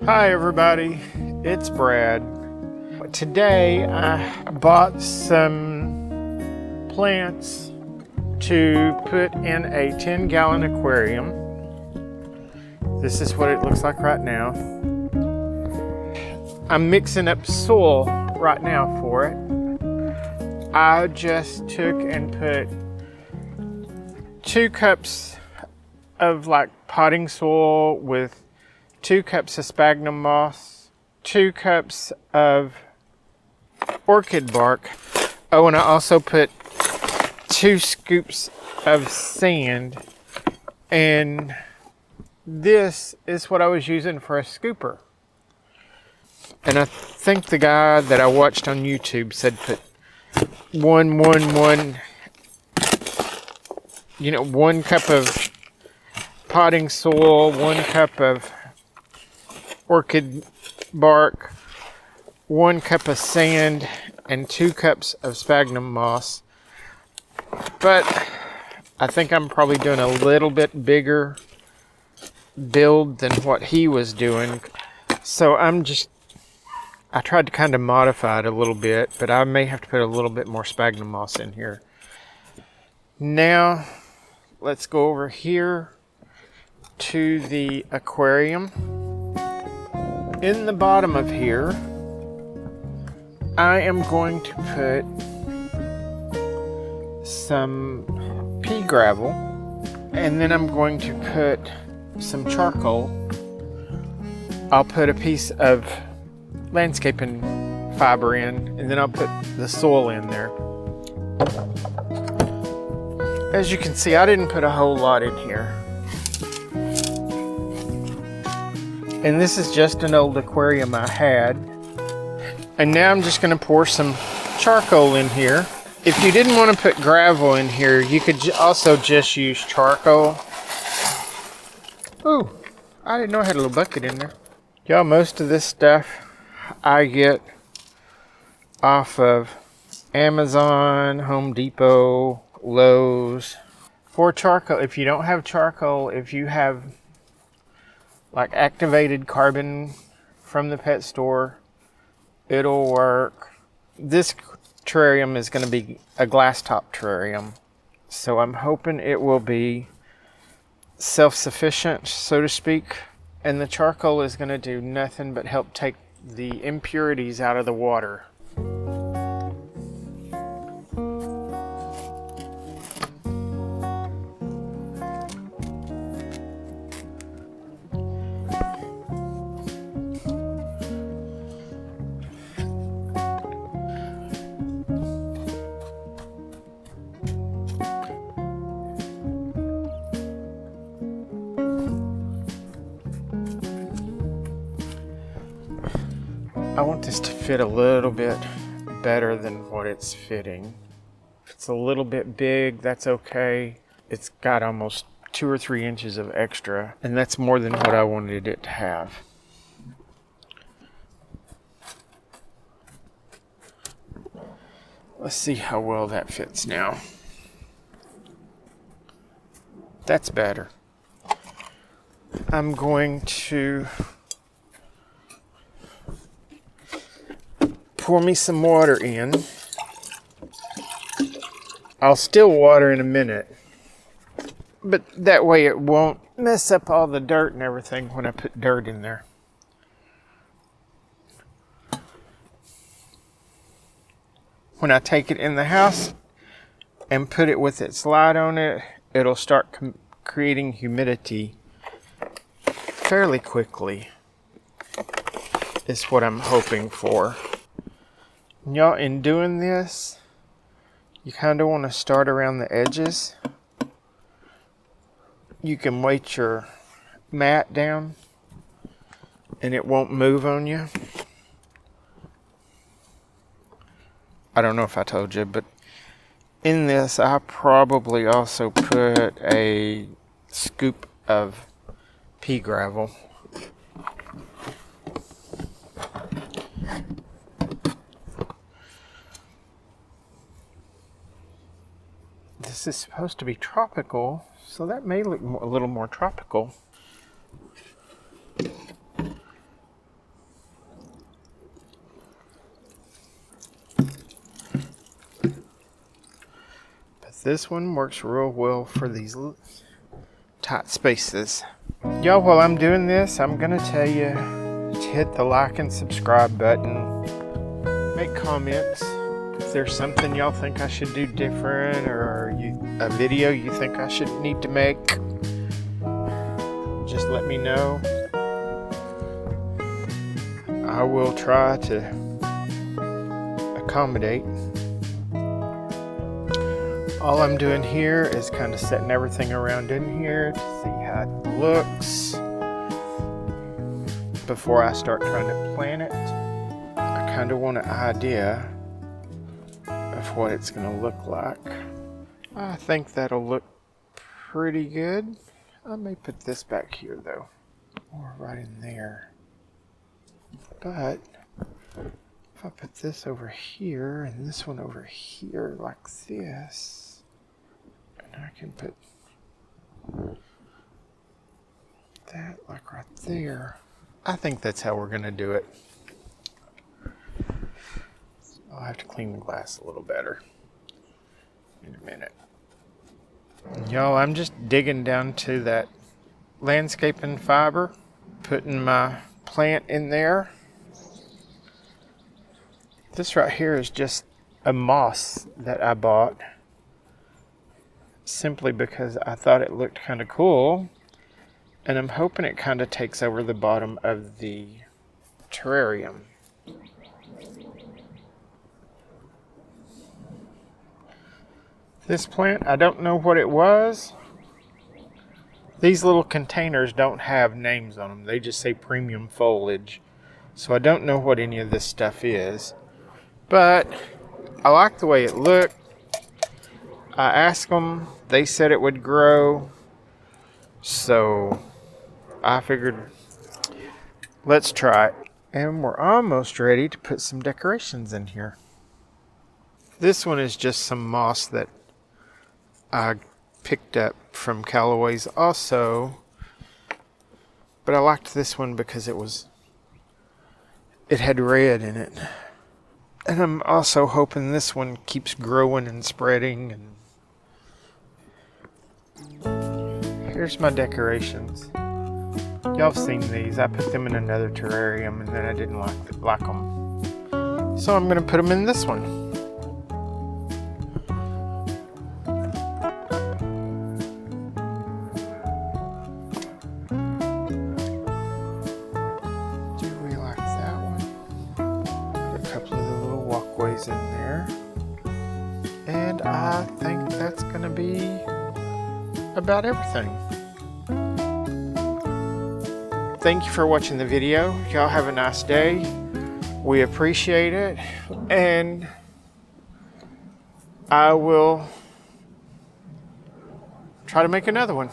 Hi everybody, it's Brad. Today I bought some plants to put in a 10-gallon aquarium. This is what it looks like right now. I'm mixing up soil right now for it. I just took and put 2 cups of potting soil with 2 cups of sphagnum moss, 2 cups of orchid bark. Oh, and I also put 2 scoops of sand. And this is what I was using for a scooper. And I think the guy that I watched on YouTube said put 1 cup of potting soil, 1 cup of orchid bark, 1 cup of sand, and 2 cups of sphagnum moss. But I think I'm probably doing a little bit bigger build than what he was doing. So I tried to kind of modify it a little bit, but I may have to put a little bit more sphagnum moss in here. Now, let's go over here to the aquarium. In the bottom of here, I am going to put some pea gravel, and then I'm going to put some charcoal. I'll put a piece of landscaping fiber in, and then I'll put the soil in there. As you can see, I didn't put a whole lot in here. And this is just an old aquarium I had. And now I'm just going to pour some charcoal in here. If you didn't want to put gravel in here, you could also just use charcoal. Ooh, I didn't know I had a little bucket in there. Y'all, most of this stuff I get off of Amazon, Home Depot, Lowe's. For charcoal, if you don't have charcoal, if you have activated carbon from the pet store, it'll work. This terrarium is going to be a glass top terrarium, so I'm hoping it will be self-sufficient, so to speak. And the charcoal is going to do nothing but help take the impurities out of the water. I want this to fit a little bit better than what it's fitting. If it's a little bit big, that's okay. It's got almost 2 or 3 inches of extra, and that's more than what I wanted it to have. Let's see how well that fits now. That's better. I'm going to pour me some water in. I'll still water in a minute, but that way it won't mess up all the dirt and everything when I put dirt in there. When I take it in the house and put it with its light on it, it'll start creating humidity fairly quickly, is what I'm hoping for. Y'all, in doing this, you kind of want to start around the edges. You can weight your mat down and it won't move on you. I don't know if I told you, but in this I probably also put a scoop of pea gravel. This is supposed to be tropical, so that may look a little more tropical. This one works real well for these tight spaces. Y'all, while I'm doing this, I'm gonna tell you to hit the like and subscribe button. Make comments. If there's something y'all think I should do different, or a video you think I should need to make, just let me know. I will try to accommodate. All I'm doing here is kind of setting everything around in here to see how it looks before I start trying to plant it. I kind of want an idea of what it's going to look like. I think that'll look pretty good. I may put this back here though, or right in there. But if I put this over here and this one over here like this, I can put that like right there. I think that's how we're gonna do it. I'll have to clean the glass a little better in a minute. Y'all, I'm just digging down to that landscaping fiber, putting my plant in there. This right here is just a moss that I bought, simply because I thought it looked kind of cool, and I'm hoping it kind of takes over the bottom of the terrarium. This plant, I don't know what it was. These little containers don't have names on them. They just say premium foliage. So I don't know what any of this stuff is. But I like the way it looked. I asked them, they said it would grow, so I figured let's try it. And we're almost ready to put some decorations in here. This one is just some moss that I picked up from Callaway's also, but I liked this one because it had red in it. And I'm also hoping this one keeps growing and spreading. And here's my decorations. Y'all have seen these. I put them in another terrarium and then I didn't like them. So I'm going to put them in this one. Do we like that one? Put a couple of the little walkways in there. And I think that's going to be about everything. Thank you for watching the video. Y'all have a nice day. We appreciate it. And I will try to make another one.